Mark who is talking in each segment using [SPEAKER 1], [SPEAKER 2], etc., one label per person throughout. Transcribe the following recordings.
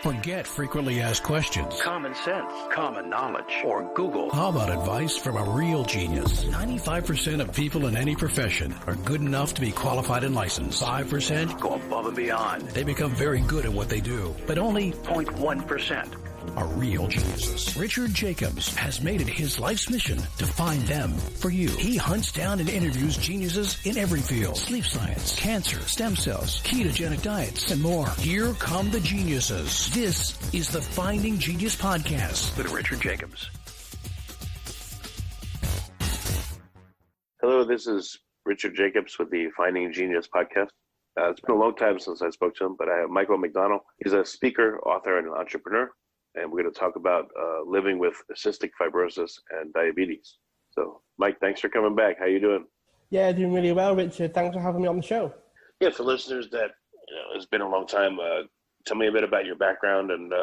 [SPEAKER 1] Forget frequently asked questions,
[SPEAKER 2] common sense, common knowledge, or Google.
[SPEAKER 1] How about advice from a real genius? 95% of people in any profession are good enough to be qualified and licensed. 5%
[SPEAKER 2] go above and beyond.
[SPEAKER 1] They become very good at what they do, but only
[SPEAKER 2] 0.1%
[SPEAKER 1] are real geniuses. Richard Jacobs has made it his life's mission to find them for you. He hunts down and interviews geniuses in every field: sleep science, cancer, stem cells, ketogenic diets, and more. Here come the geniuses. This is the Finding Genius Podcast with Richard Jacobs.
[SPEAKER 3] Hello, this is Richard Jacobs with the Finding Genius Podcast. It's been a long time since I spoke to him, but I have Michael McDonnell. He's a speaker, author, and an entrepreneur. And we're going to talk about living with cystic fibrosis and diabetes. So, Mike, thanks for coming back. How you doing?
[SPEAKER 4] Yeah, doing really well, Richard. Thanks for having me on the show.
[SPEAKER 3] Yeah, for listeners that, it's been a long time, tell me a bit about your background and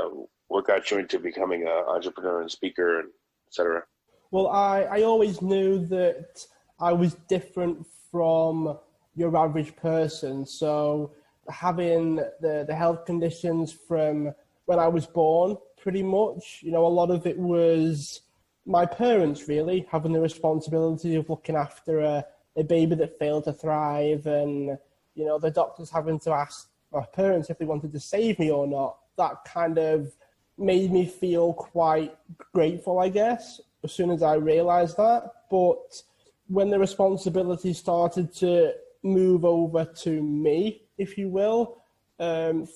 [SPEAKER 3] what got you into becoming an entrepreneur and speaker, and et cetera.
[SPEAKER 4] Well, I always knew that I was different from your average person. So having the health conditions from when I was born, pretty much, a lot of it was my parents really having the responsibility of looking after a baby that failed to thrive, and, the doctors having to ask my parents if they wanted to save me or not. That kind of made me feel quite grateful, I guess, as soon as I realized that. But when the responsibility started to move over to me, if you will,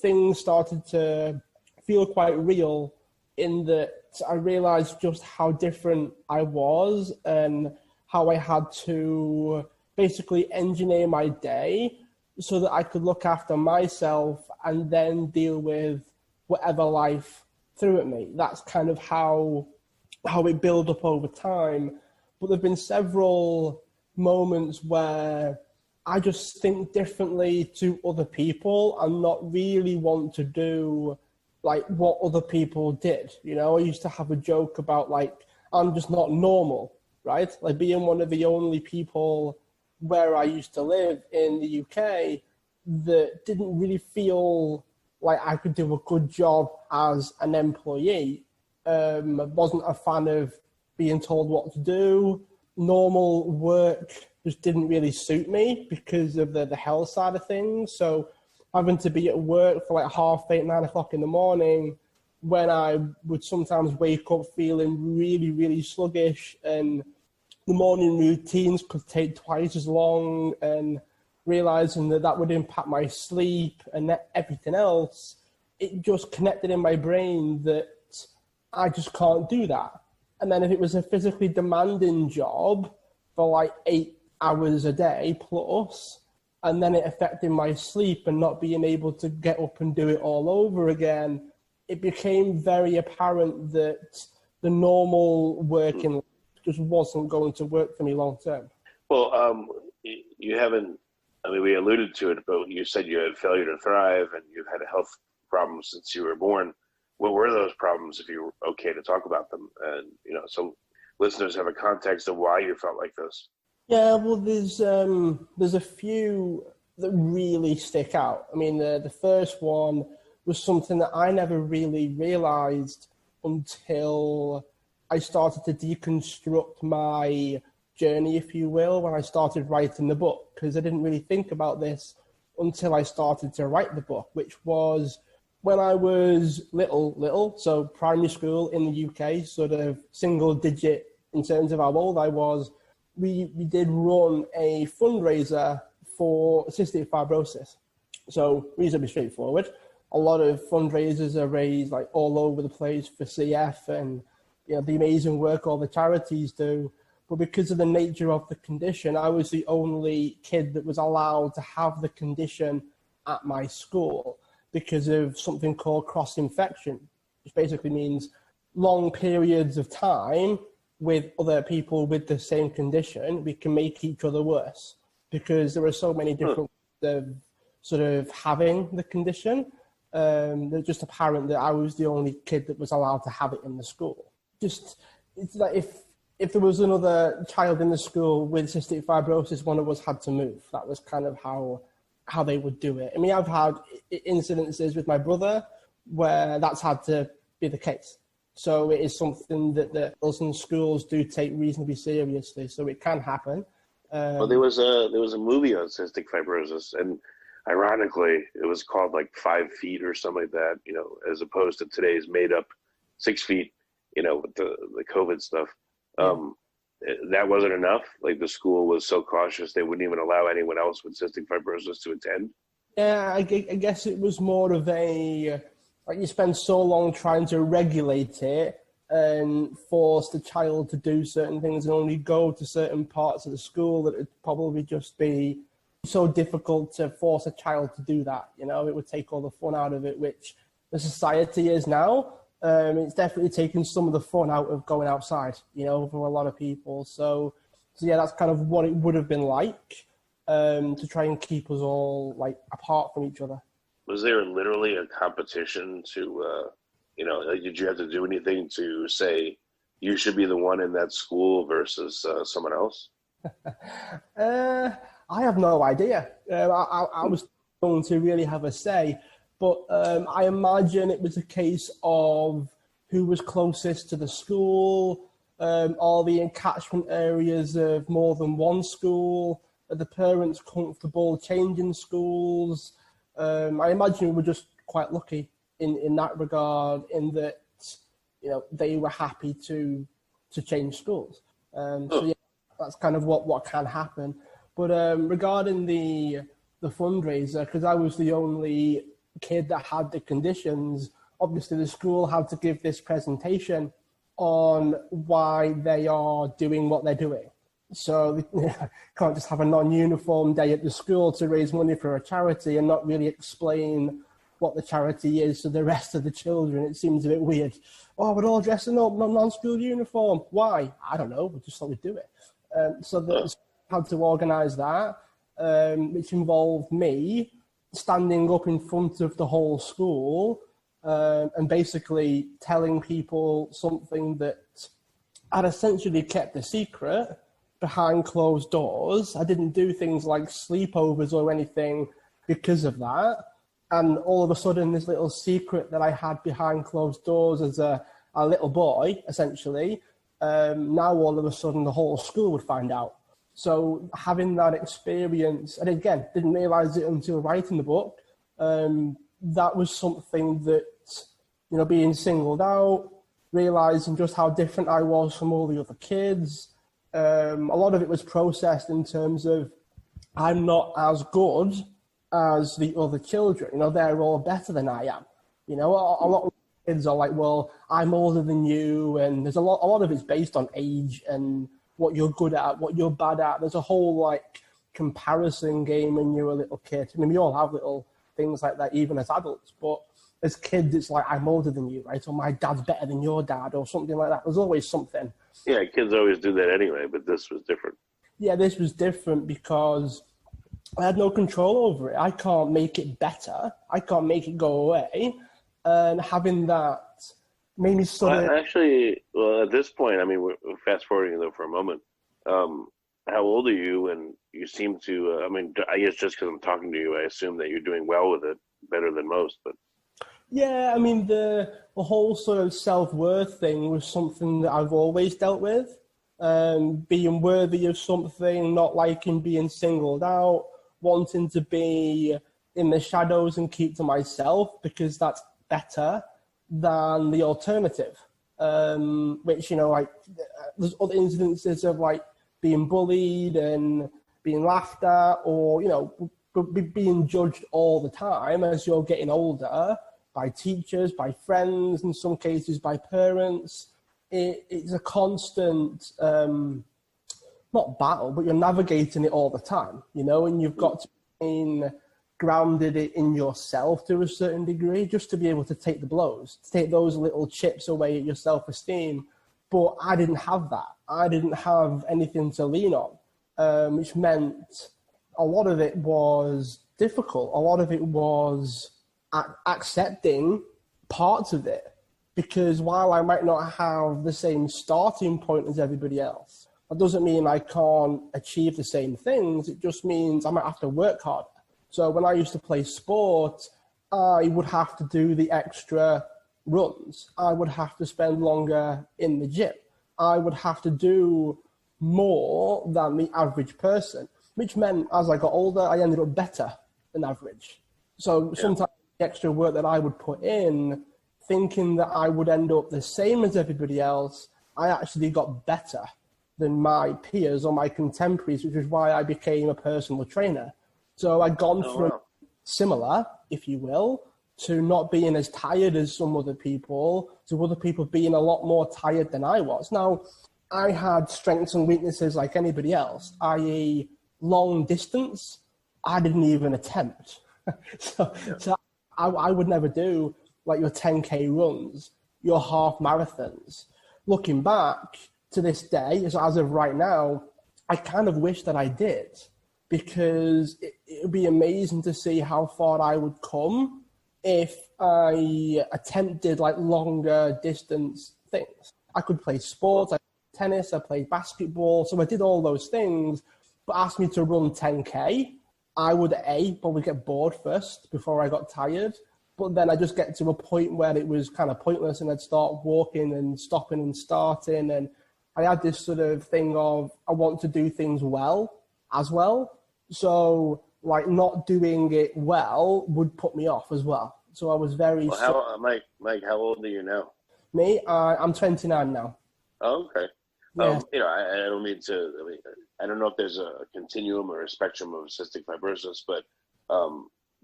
[SPEAKER 4] things started to feel quite real, in that I realized just how different I was and how I had to basically engineer my day so that I could look after myself and then deal with whatever life threw at me. That's kind of how it built up over time. But there've been several moments where I just think differently to other people and not really want to do like what other people did. I used to have a joke about I'm just not normal, right? Like being one of the only people where I used to live in the UK that didn't really feel like I could do a good job as an employee. Wasn't a fan of being told what to do. Normal work just didn't really suit me because of the health side of things. So having to be at work for 8:30, 9 o'clock in the morning, when I would sometimes wake up feeling really, really sluggish, and the morning routines could take twice as long, and realizing that would impact my sleep and everything else, it just connected in my brain that I just can't do that. And then if it was a physically demanding job for 8 hours a day plus, and then it affected my sleep and not being able to get up and do it all over again, it became very apparent that the normal working life just wasn't going to work for me long term.
[SPEAKER 3] Well, you haven't, we alluded to it, but you said you had failure to thrive and you've had a health problem since you were born. What were those problems, if you're okay to talk about them? And, so listeners have a context of why you felt like this.
[SPEAKER 4] Yeah, well, there's a few that really stick out. The first one was something that I never really realized until I started to deconstruct my journey, if you will, when I started writing the book, because I didn't really think about this until I started to write the book, which was when I was little, so primary school in the UK, sort of single digit in terms of how old I was. We did run a fundraiser for cystic fibrosis. So reasonably straightforward. A lot of fundraisers are raised all over the place for CF and the amazing work all the charities do. But because of the nature of the condition, I was the only kid that was allowed to have the condition at my school because of something called cross-infection, which basically means long periods of time with other people with the same condition, we can make each other worse because there are so many different ways of sort of having the condition. It's just apparent that I was the only kid that was allowed to have it in the school. It's like if there was another child in the school with cystic fibrosis, one of us had to move. That was kind of how they would do it. I've had incidences with my brother where that's had to be the case. So it is something that us in schools do take reasonably seriously. So it can happen.
[SPEAKER 3] Well, there was a movie on cystic fibrosis, and ironically, it was called like 5 feet or something like that, as opposed to today's made up 6 feet, with the COVID stuff. That wasn't enough. Like the school was so cautious, they wouldn't even allow anyone else with cystic fibrosis to attend.
[SPEAKER 4] Yeah, I guess it was more of a, like you spend so long trying to regulate it and force the child to do certain things and only go to certain parts of the school that it'd probably just be so difficult to force a child to do that. It would take all the fun out of it, which the society is now. It's definitely taken some of the fun out of going outside, for a lot of people. So yeah, that's kind of what it would have been like to try and keep us all like apart from each other.
[SPEAKER 3] Was there literally a competition to, did you have to do anything to say you should be the one in that school versus someone else?
[SPEAKER 4] I have no idea. I was going to really have a say, but I imagine it was a case of who was closest to the school, all the catchment areas of more than one school, are the parents comfortable changing schools. I imagine we were just quite lucky in that regard, in that they were happy to change schools. So yeah, that's kind of what can happen. But regarding the fundraiser, because I was the only kid that had the conditions, obviously the school had to give this presentation on why they are doing what they're doing. So they can't just have a non-uniform day at the school to raise money for a charity and not really explain what the charity is to the rest of the children. It seems a bit weird. Oh, we're all dressing up, non-school uniform. Why? I don't know. We just thought we'd do it. So they had to organise that, which involved me standing up in front of the whole school and basically telling people something that I'd essentially kept a secret behind closed doors. I didn't do things like sleepovers or anything because of that. And all of a sudden, this little secret that I had behind closed doors as a little boy, essentially, now all of a sudden the whole school would find out. So having that experience, and again, didn't realise it until writing the book, that was something that, being singled out, realising just how different I was from all the other kids. A lot of it was processed in terms of I'm not as good as the other children. They're all better than I am. A lot of kids are like, well, I'm older than you, and there's a lot of it's based on age and what you're good at, what you're bad at. There's a whole comparison game when you're a little kid. I mean, we all have little things like that, even as adults, but as kids, it's like, I'm older than you, right? Or my dad's better than your dad, or something like that. There's always something.
[SPEAKER 3] Yeah, kids always do that anyway, but this was different. Yeah,
[SPEAKER 4] this was different because I had no control over it. I can't make it better. I can't make it go away. And having that made me sort of...
[SPEAKER 3] Actually, well, at this point, I mean, we're fast forwarding though for a moment. How old are you? And you seem to, I guess just because I'm talking to you, I assume that you're doing well with it, better than most, but...
[SPEAKER 4] Yeah, I mean, the whole sort of self-worth thing was something that I've always dealt with. Being worthy of something, not liking being singled out, wanting to be in the shadows and keep to myself because that's better than the alternative. Which, there's other incidences of being bullied and being laughed at or, being judged all the time as you're getting older. By teachers, by friends, in some cases by parents. It's a constant, not battle, but you're navigating it all the time, and you've got to be grounded in yourself to a certain degree just to be able to take the blows, to take those little chips away at your self-esteem. But I didn't have that. I didn't have anything to lean on, which meant a lot of it was difficult. A lot of it was accepting parts of it, because while I might not have the same starting point as everybody else, that doesn't mean I can't achieve the same things. It just means I might have to work harder. So when I used to play sport, I would have to do the extra runs. I would have to spend longer in the gym. I would have to do more than the average person, which meant as I got older, I ended up better than average. So sometimes the extra work that I would put in, thinking that I would end up the same as everybody else, I actually got better than my peers or my contemporaries, which is why I became a personal trainer. So I'd gone from similar, if you will, to not being as tired as some other people, to other people being a lot more tired than I was. Now, I had strengths and weaknesses like anybody else, i.e. long distance, I didn't even attempt. So I would never do like your 10K runs, your half marathons. Looking back to this day, so as of right now, I kind of wish that I did, because it would be amazing to see how far I would come if I attempted like longer distance things. I could play sports, I played tennis, I played basketball, so I did all those things, but asked me to run 10K, I would probably get bored first before I got tired, but then I just get to a point where it was kind of pointless and I'd start walking and stopping and starting, and I had this sort of thing of I want to do things well as well. So like not doing it well would put me off as well. So I was very...
[SPEAKER 3] Mike, how old are you now?
[SPEAKER 4] Me? I'm 29 now.
[SPEAKER 3] Oh, okay.
[SPEAKER 4] Yeah.
[SPEAKER 3] I don't mean to... I don't know if there's a continuum or a spectrum of cystic fibrosis, but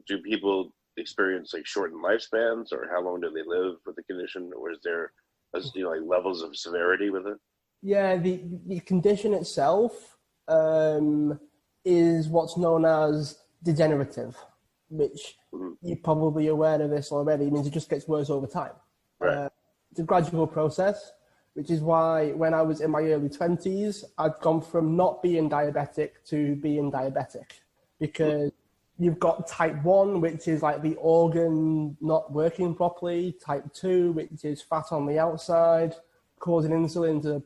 [SPEAKER 3] do people experience like shortened lifespans, or how long do they live with the condition, or is there like levels of severity with it?
[SPEAKER 4] Yeah, the condition itself is what's known as degenerative, which you're probably aware of this already. It means it just gets worse over time.
[SPEAKER 3] Right.
[SPEAKER 4] It's a gradual process, which is why when I was in my early 20s, I'd gone from not being diabetic to being diabetic, because you've got type 1, which is like the organ not working properly, type 2, which is fat on the outside, causing insulin to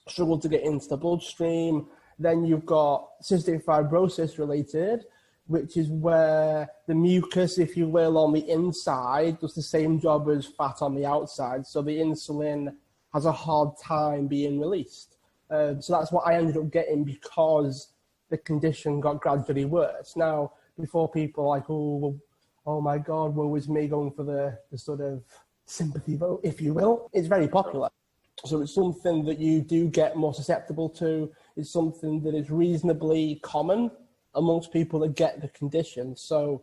[SPEAKER 4] struggle to get into the bloodstream. Then you've got cystic fibrosis-related, which is where the mucus, if you will, on the inside does the same job as fat on the outside. So the insulin has a hard time being released. So that's what I ended up getting because the condition got gradually worse. Now, before people are like, oh my God, woe is me, going for the sort of sympathy vote, if you will, it's very popular. So it's something that you do get more susceptible to. It's something that is reasonably common amongst people that get the condition. So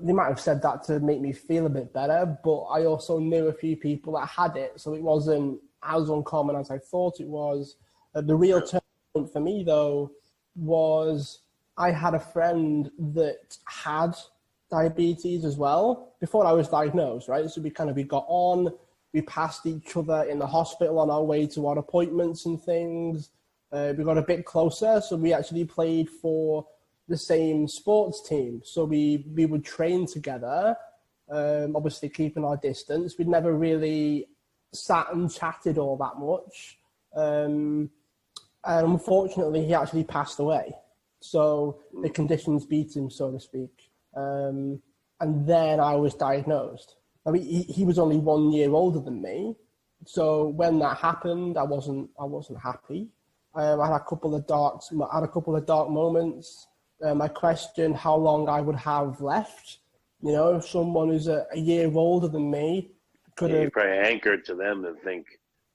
[SPEAKER 4] they might have said that to make me feel a bit better, but I also knew a few people that had it, so it wasn't as uncommon as I thought it was. The real turning point for me, though, was I had a friend that had diabetes as well before I was diagnosed, right? So we got on, we passed each other in the hospital on our way to our appointments and things. We got a bit closer, so we actually played for the same sports team. So we would train together, obviously keeping our distance. We'd never really sat and chatted all that much. And unfortunately, he actually passed away. So the conditions beat him, so to speak. And then I was diagnosed. I mean, he was only 1 year older than me. So when that happened, I wasn't happy. I had a couple of dark moments. I questioned how long I would have left. You know, if someone who's a year older than me could have...
[SPEAKER 3] You probably anchored to them and think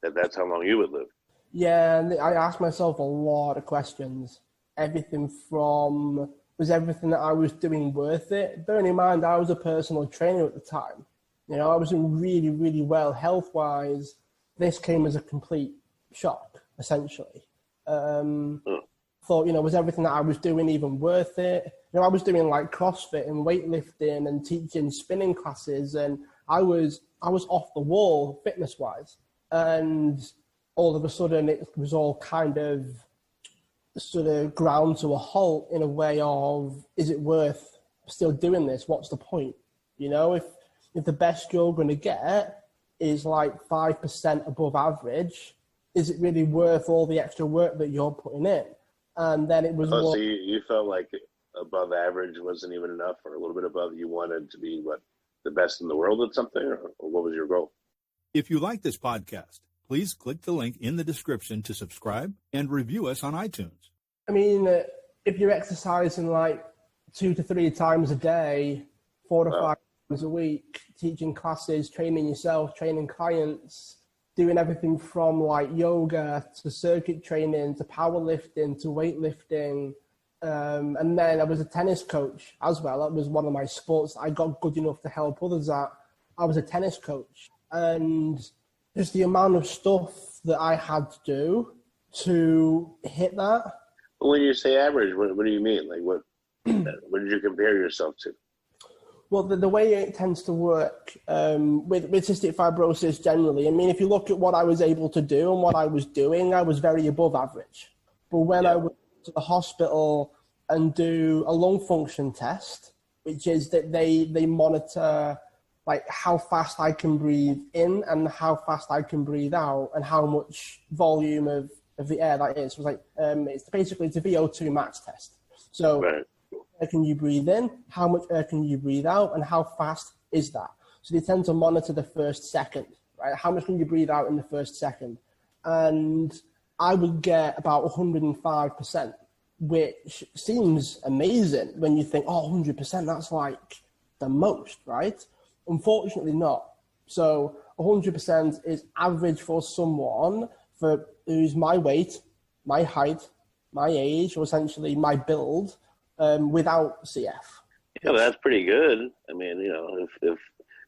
[SPEAKER 3] that that's how long you would live.
[SPEAKER 4] Yeah, and I asked myself a lot of questions. Everything from, was everything that I was doing worth it? Bearing in mind, I was a personal trainer at the time. You know, I was doing really, really well health-wise. This came as a complete shock, essentially. Thought, you know, was everything that I was doing even worth it? You know, I was doing like CrossFit and weightlifting and teaching spinning classes, and I was off the wall fitness-wise. And all of a sudden, it was all kind of sort of ground to a halt in a way of, is it worth still doing this? What's the point? You know, if the best you're going to get is like 5% above average, is it really worth all the extra work that you're putting in? And then it was...
[SPEAKER 3] So you felt like above average wasn't even enough, or a little bit above, you wanted to be the best in the world at something, or what was your goal?
[SPEAKER 5] If you like this podcast, please click the link in the description to subscribe and review us on iTunes.
[SPEAKER 4] I mean, if you're exercising like 2 to 3 times a day, 4 to 5 times a week, teaching classes, training yourself, training clients, doing everything from like yoga to circuit training to powerlifting to weightlifting. And then I was a tennis coach as well. That was one of my sports I got good enough to help others at. I was a tennis coach. And just the amount of stuff that I had to do to hit that.
[SPEAKER 3] When you say average, what do you mean? Like what did you compare yourself to?
[SPEAKER 4] Well, the way it tends to work with cystic fibrosis generally, I mean, if you look at what I was able to do and what I was doing, I was very above average. But when I went to the hospital and do a lung function test, which is that they monitor like how fast I can breathe in and how fast I can breathe out and how much volume of the air that is. So it's basically it's a VO2 max test. So air can you breathe in, how much air can you breathe out, and how fast is that? So they tend to monitor the first second, right? How much can you breathe out in the first second? And I would get about 105%, which seems amazing when you think, 100%, that's like the most, right? Unfortunately not. So 100% is average for someone who's my weight, my height, my age, or essentially my build, without CF.
[SPEAKER 3] Yeah, well, that's pretty good. I mean, if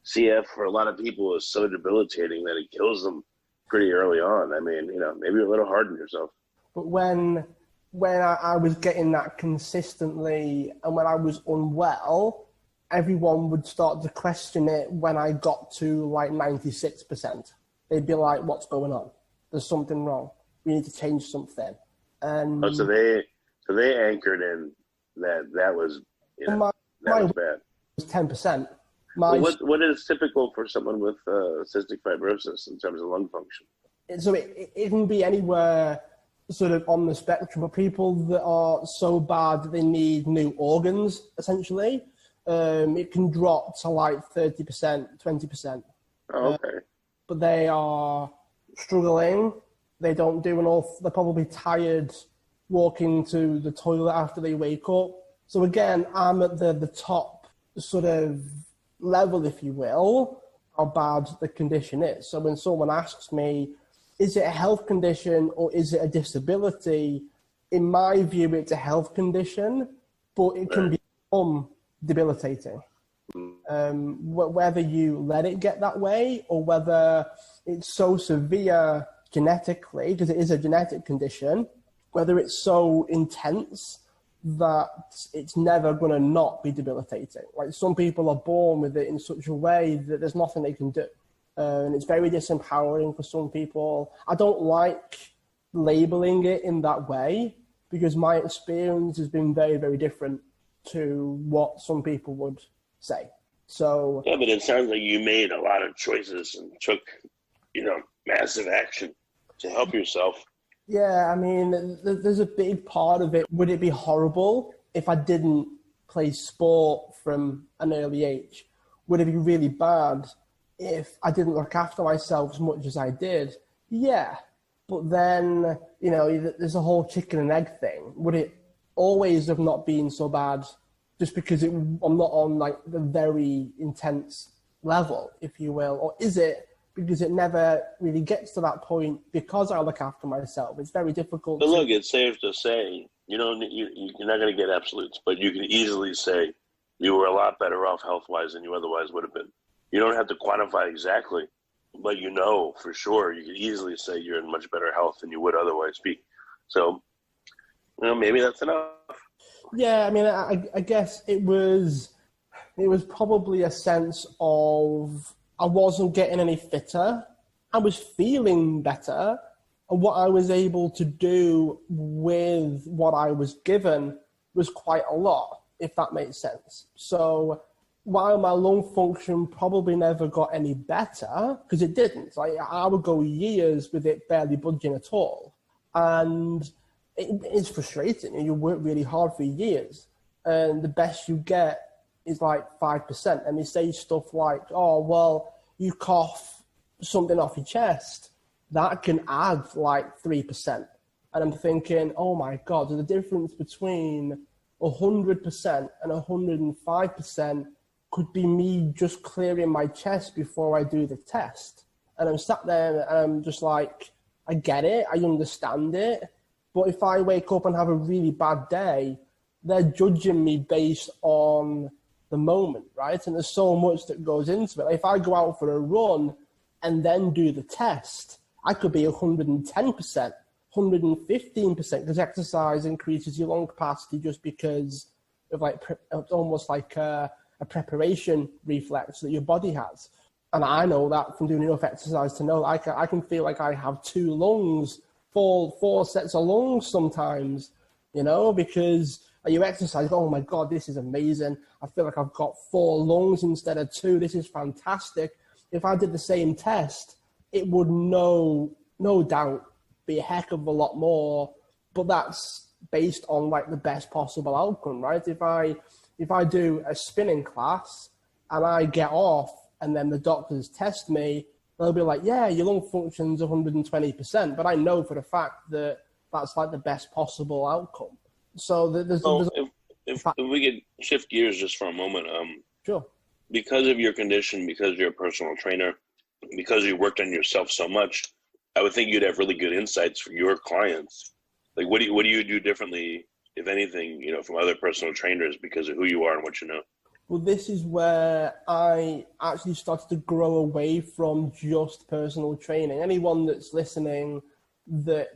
[SPEAKER 3] CF for a lot of people is so debilitating that it kills them pretty early on, I mean, maybe you're a little hard on yourself.
[SPEAKER 4] But when I was getting that consistently and when I was unwell, everyone would start to question it when I got to like 96%. They'd be like, what's going on? There's something wrong. We need to change something. And
[SPEAKER 3] so they anchored in that was, that was bad.
[SPEAKER 4] It was 10%.
[SPEAKER 3] What is typical for someone with cystic fibrosis in terms of lung function?
[SPEAKER 4] So it can be anywhere sort of on the spectrum of people that are so bad that they need new organs, essentially. It can drop to like 30%, 20%.
[SPEAKER 3] Oh, okay.
[SPEAKER 4] But they are struggling. They don't do they're probably tired walking to the toilet after they wake up. So again, I'm at the top sort of level, if you will, how bad the condition is. So when someone asks me, is it a health condition or is it a disability? In my view, it's a health condition, but it can become debilitating. Whether you let it get that way or whether it's so severe genetically, because it is a genetic condition, whether it's so intense that it's never going to not be debilitating. Like some people are born with it in such a way that there's nothing they can do. And it's very disempowering for some people. I don't like labeling it in that way because my experience has been very, very different to what some people would say. So
[SPEAKER 3] yeah, but it sounds like you made a lot of choices and took, massive action to help yourself.
[SPEAKER 4] Yeah, I mean, there's a big part of it. Would it be horrible if I didn't play sport from an early age? Would it be really bad if I didn't look after myself as much as I did? Yeah, but then, there's a whole chicken and egg thing. Would it always have not been so bad just because I'm not on like the very intense level, if you will? Or is it because it never really gets to that point because I look after myself? It's very difficult.
[SPEAKER 3] But look, it's safe to say, you're not going to get absolutes, but you can easily say you were a lot better off health-wise than you otherwise would have been. You don't have to quantify exactly, but for sure, you can easily say you're in much better health than you would otherwise be. So, maybe that's enough.
[SPEAKER 4] Yeah, I mean, I guess it was probably a sense of I wasn't getting any fitter. I was feeling better. And what I was able to do with what I was given was quite a lot, if that makes sense. So while my lung function probably never got any better, because it didn't, like I would go years with it barely budging at all. And it's frustrating. You work really hard for years and the best you get is like 5%. And they say stuff like, oh, well, you cough something off your chest, that can add like 3%. And I'm thinking, oh my God, the difference between 100% and 105% could be me just clearing my chest before I do the test. And I'm sat there and I'm just like, I get it, I understand it. But if I wake up and have a really bad day, they're judging me based on the moment, right? And there's so much that goes into it. If I go out for a run and then do the test, I could be 110%, 115%, because exercise increases your lung capacity just because of like, it's almost like a preparation reflex that your body has. And I know that from doing enough exercise to know I can feel like I have two lungs, four sets of lungs sometimes, you know, because you exercise, oh my God, this is amazing. I feel like I've got 4 lungs instead of 2. This is fantastic. If I did the same test, it would no doubt be a heck of a lot more, but that's based on like the best possible outcome, right? If I do a spinning class and I get off and then the doctors test me, they'll be like, yeah, your lung function's 120%, but I know for a fact that that's like the best possible outcome. So
[SPEAKER 3] if we could shift gears just for a moment,
[SPEAKER 4] sure.
[SPEAKER 3] Because of your condition, because you're a personal trainer, because you worked on yourself so much, I would think you'd have really good insights for your clients. Like, what do you do differently, if anything, you know, from other personal trainers because of who you are and what you know?
[SPEAKER 4] Well, this is where I actually started to grow away from just personal training. Anyone that's listening that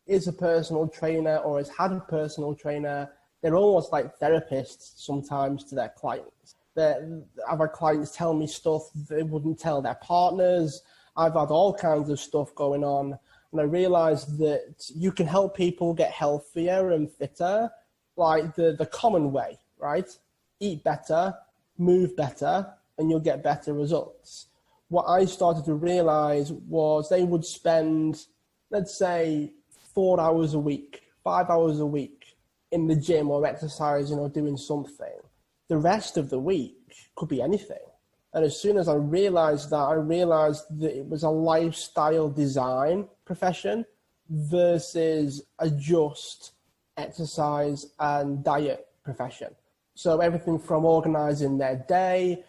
[SPEAKER 4] is a personal trainer or has had a personal trainer, they're almost like therapists sometimes to their clients. I've had clients tell me stuff they wouldn't tell their partners. I've had all kinds of stuff going on. And I realized that you can help people get healthier and fitter, like the common way, right? Eat better, move better, and you'll get better results. What I started to realize was they would spend, let's say, 4 hours a week, 5 hours a week in the gym or exercising or doing something. The rest of the week could be anything. And as soon as I realized that it was a lifestyle design profession versus a just exercise and diet profession. So everything from organizing their day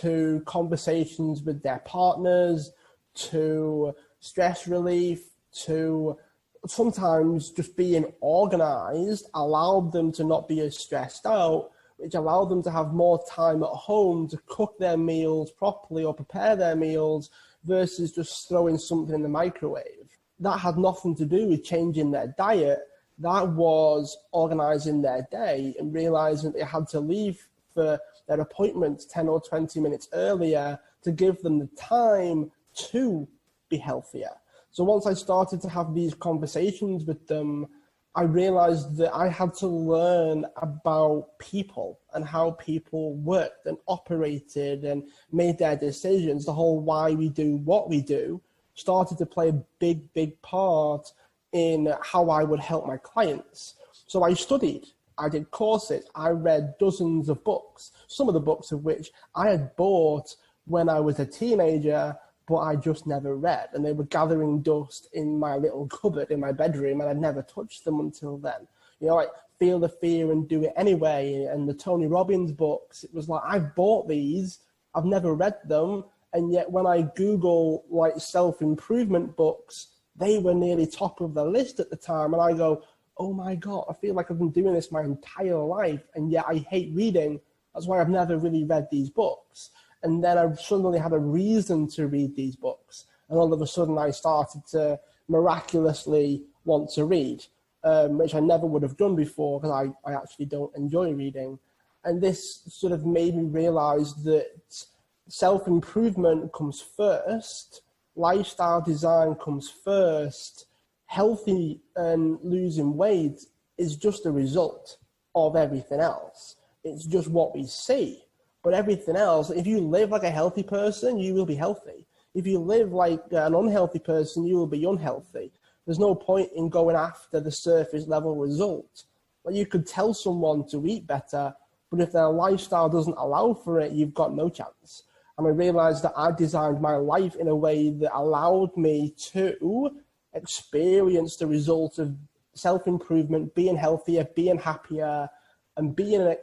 [SPEAKER 4] to conversations with their partners to stress relief to sometimes just being organized allowed them to not be as stressed out, which allowed them to have more time at home to cook their meals properly or prepare their meals versus just throwing something in the microwave. That had nothing to do with changing their diet. That was organizing their day and realizing they had to leave for their appointments 10 or 20 minutes earlier to give them the time to be healthier. So once I started to have these conversations with them, I realized that I had to learn about people and how people worked and operated and made their decisions. The whole why we do what we do started to play a big part in how I would help my clients. So I studied, I did courses, I read dozens of books, some of the books of which I had bought when I was a teenager, but I just never read. And they were gathering dust in my little cupboard in my bedroom, and I'd never touched them until then. You know, like Feel the Fear and Do It Anyway, and the Tony Robbins books. It was like, I've bought these, I've never read them, and yet when I Google like self-improvement books, they were nearly top of the list at the time. And I go, oh my God, I feel like I've been doing this my entire life, and yet I hate reading. That's why I've never really read these books. And then I suddenly had a reason to read these books. And all of a sudden I started to miraculously want to read, which I never would have done before because I actually don't enjoy reading. And this sort of made me realize that self-improvement comes first, lifestyle design comes first, healthy and losing weight is just a result of everything else. It's just what we see. But everything else, if you live like a healthy person, you will be healthy. If you live like an unhealthy person, you will be unhealthy. There's no point in going after the surface level result. Like, you could tell someone to eat better, but if their lifestyle doesn't allow for it, you've got no chance. And I realized that I designed my life in a way that allowed me to experience the result of self-improvement, being healthier, being happier, and being a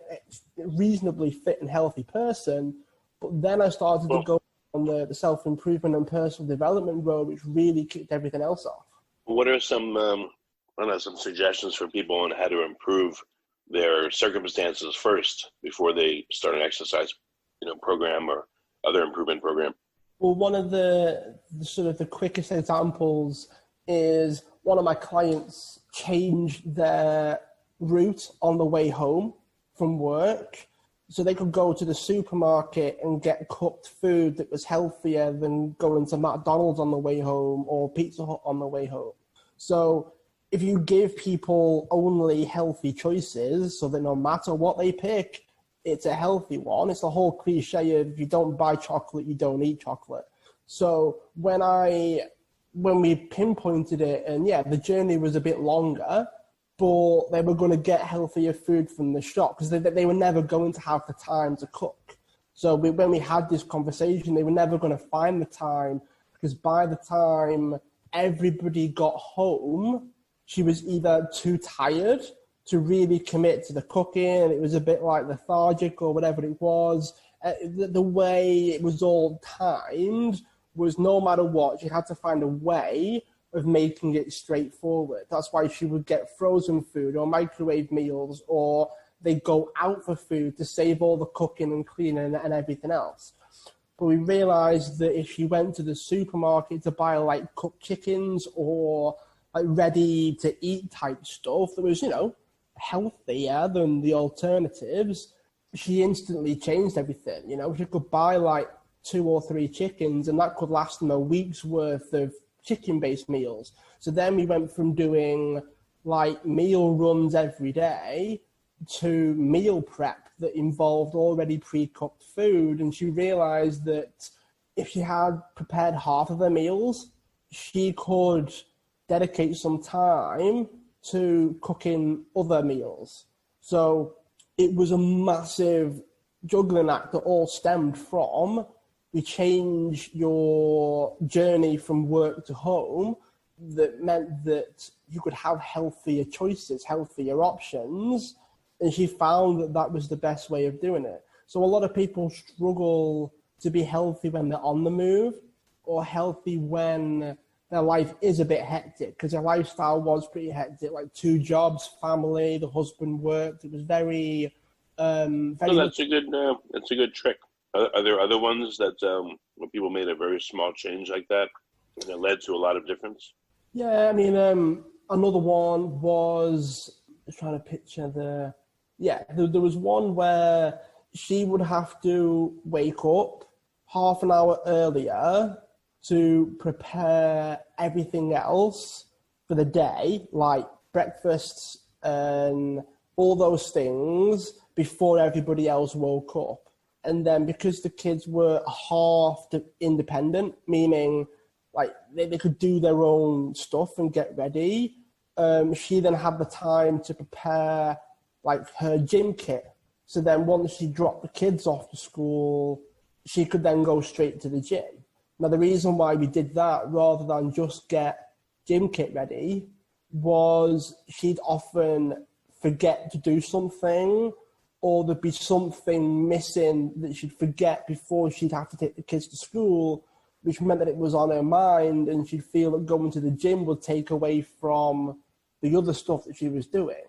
[SPEAKER 4] reasonably fit and healthy person. But then I started to go on the self-improvement and personal development road, which really kicked everything else off.
[SPEAKER 3] What are some suggestions for people on how to improve their circumstances first before they start an exercise, program or other improvement program?
[SPEAKER 4] Well, one of the sort of the quickest examples is one of my clients changed their route on the way home from work, so they could go to the supermarket and get cooked food that was healthier than going to McDonald's on the way home or Pizza Hut on the way home. So if you give people only healthy choices, so that no matter what they pick, it's a healthy one. It's the whole cliche of, if you don't buy chocolate, you don't eat chocolate. So when we pinpointed it, and the journey was a bit longer, but they were going to get healthier food from the shop because they were never going to have the time to cook. So when we had this conversation, they were never going to find the time, because by the time everybody got home, she was either too tired to really commit to the cooking. It was a bit like lethargic or whatever it was. The way it was all timed was, no matter what, she had to find a way of making it straightforward. That's why she would get frozen food or microwave meals, or they'd go out for food to save all the cooking and cleaning and everything else. But we realized that if she went to the supermarket to buy like cooked chickens or like ready to eat type stuff that was, healthier than the alternatives, she instantly changed everything. She could buy like 2 or 3 chickens, and that could last them a week's worth of chicken-based meals. So then we went from doing like meal runs every day to meal prep that involved already pre-cooked food. And she realized that if she had prepared half of her meals, she could dedicate some time to cooking other meals. So it was a massive juggling act that all stemmed from, we change your journey from work to home, that meant that you could have healthier choices, healthier options. And she found that that was the best way of doing it. So a lot of people struggle to be healthy when they're on the move, or healthy when their life is a bit hectic, because their lifestyle was pretty hectic, like 2 jobs, family, the husband worked. It was very,
[SPEAKER 3] that's a good trick. Are there other ones that when people made a very small change like that, and it led to a lot of difference?
[SPEAKER 4] Yeah, I mean, another one was, just trying to picture there was one where she would have to wake up half an hour earlier to prepare everything else for the day, like breakfasts and all those things, before everybody else woke up. And then because the kids were half independent, meaning like they could do their own stuff and get ready, she then had the time to prepare like her gym kit. So then once she dropped the kids off to school, she could then go straight to the gym. Now, the reason why we did that rather than just get gym kit ready was she'd often forget to do something, or there'd be something missing that she'd forget before she'd have to take the kids to school, which meant that it was on her mind, and she'd feel that going to the gym would take away from the other stuff that she was doing.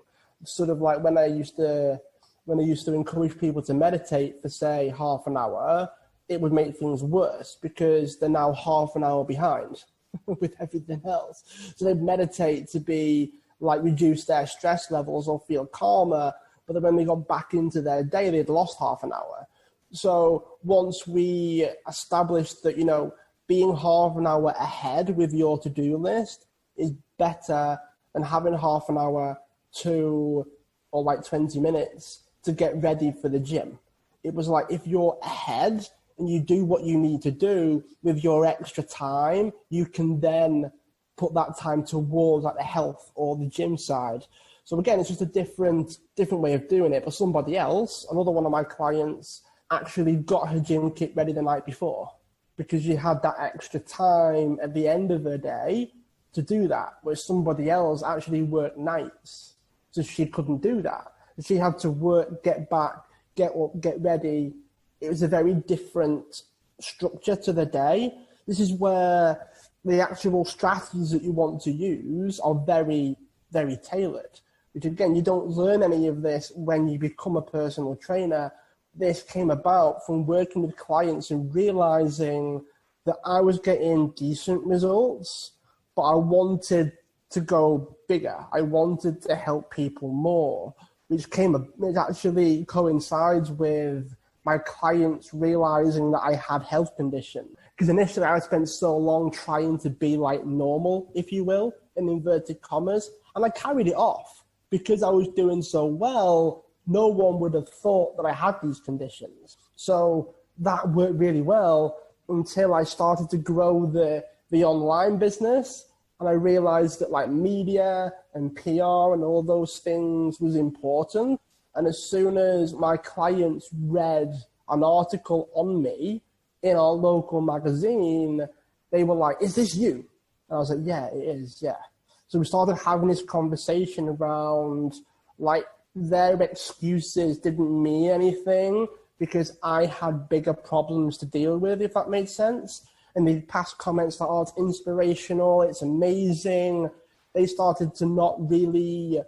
[SPEAKER 4] Sort of like when I used to encourage people to meditate for, say, half an hour, it would make things worse because they're now half an hour behind with everything else. So they'd meditate to be like reduce their stress levels or feel calmer, but then when they got back into their day, they'd lost half an hour. So once we established that, being half an hour ahead with your to-do list is better than having half an hour or like 20 minutes to get ready for the gym. It was like, if you're ahead and you do what you need to do with your extra time, you can then put that time towards like the health or the gym side. So again, it's just a different way of doing it. But somebody else, another one of my clients, actually got her gym kit ready the night before because she had that extra time at the end of her day to do that, where somebody else actually worked nights. So she couldn't do that. She had to work, get back, get up, get ready. It was a very different structure to the day. This is where the actual strategies that you want to use are very, very tailored. Which again, you don't learn any of this when you become a personal trainer. This came about from working with clients and realizing that I was getting decent results, but I wanted to go bigger. I wanted to help people more, which actually coincides with my clients realizing that I had health condition. Because initially I spent so long trying to be like normal, if you will, in inverted commas, and I carried it off. Because I was doing so well, no one would have thought that I had these conditions. So that worked really well until I started to grow the online business. And I realized that like media and PR and all those things was important. And as soon as my clients read an article on me in our local magazine, they were like, "Is this you?" And I was like, "Yeah, it is, yeah." So we started having this conversation around like their excuses didn't mean anything because I had bigger problems to deal with, if that made sense. And they passed comments like, "Oh, it's inspirational, it's amazing." They started to not really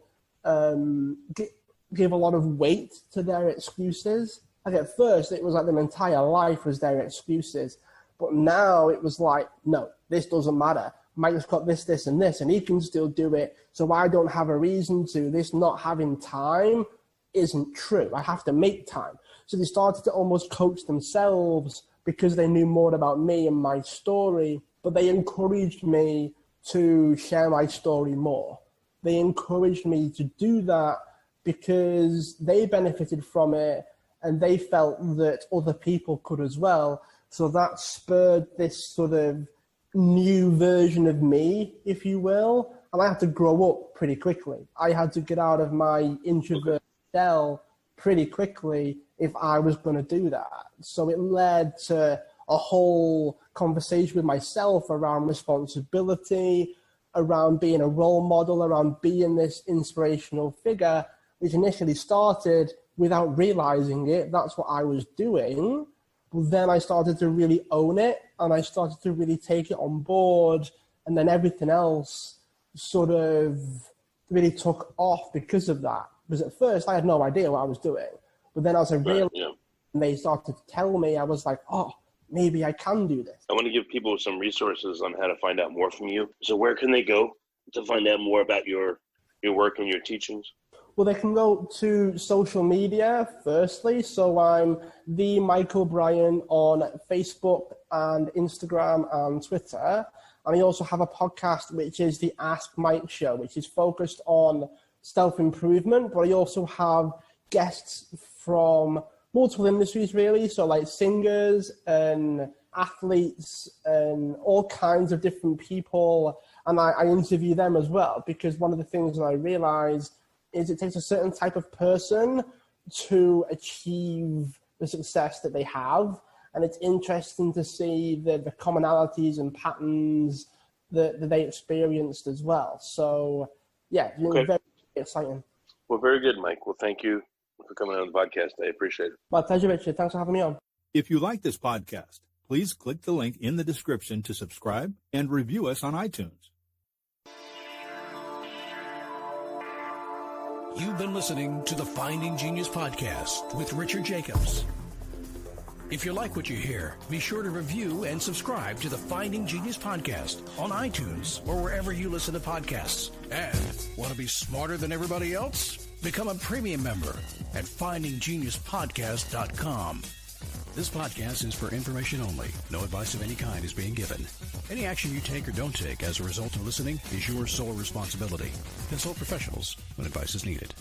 [SPEAKER 4] give a lot of weight to their excuses. Like at first, it was like their entire life was their excuses. But now it was like, no, this doesn't matter. Mike's got this, this, and this, and he can still do it, so I don't have a reason to. This not having time isn't true. I have to make time. So they started to almost coach themselves because they knew more about me and my story, but they encouraged me to share my story more. They encouraged me to do that because they benefited from it and they felt that other people could as well. So that spurred this sort of new version of me, if you will. And I had to grow up pretty quickly. I had to get out of my introvert shell pretty quickly if I was going to do that. So it led to a whole conversation with myself around responsibility, around being a role model, around being this inspirational figure, which initially started without realizing it. That's what I was doing. But then I started to really own it and I started to really take it on board. And then everything else sort of really took off because of that. Because at first I had no idea what I was doing. But then as I realized, and they started to tell me, I was like, oh, maybe I can do this.
[SPEAKER 3] I want to give people some resources on how to find out more from you. So where can they go to find out more about your work and your teachings?
[SPEAKER 4] Well, they can go to social media, firstly. So I'm the Mike O'Brien on Facebook and Instagram and Twitter. And I also have a podcast, which is the Ask Mike Show, which is focused on self-improvement. But I also have guests from multiple industries, really. So like singers and athletes and all kinds of different people. And I interview them as well, because one of the things that I realized is it takes a certain type of person to achieve the success that they have. And it's interesting to see the commonalities and patterns that they experienced as well. So, yeah, okay. Very exciting.
[SPEAKER 3] Well, very good, Mike. Well, thank you for coming on the podcast. I appreciate it.
[SPEAKER 4] My pleasure, Richard. Thanks for having me on.
[SPEAKER 5] If you like this podcast, please click the link in the description to subscribe and review us on iTunes.
[SPEAKER 1] You've been listening to the Finding Genius podcast with Richard Jacobs. If you like what you hear, be sure to review and subscribe to the Finding Genius podcast on iTunes or wherever you listen to podcasts. And want to be smarter than everybody else? Become a premium member at findinggeniuspodcast.com. This podcast is for information only. No advice of any kind is being given. Any action you take or don't take as a result of listening is your sole responsibility. Consult professionals when advice is needed.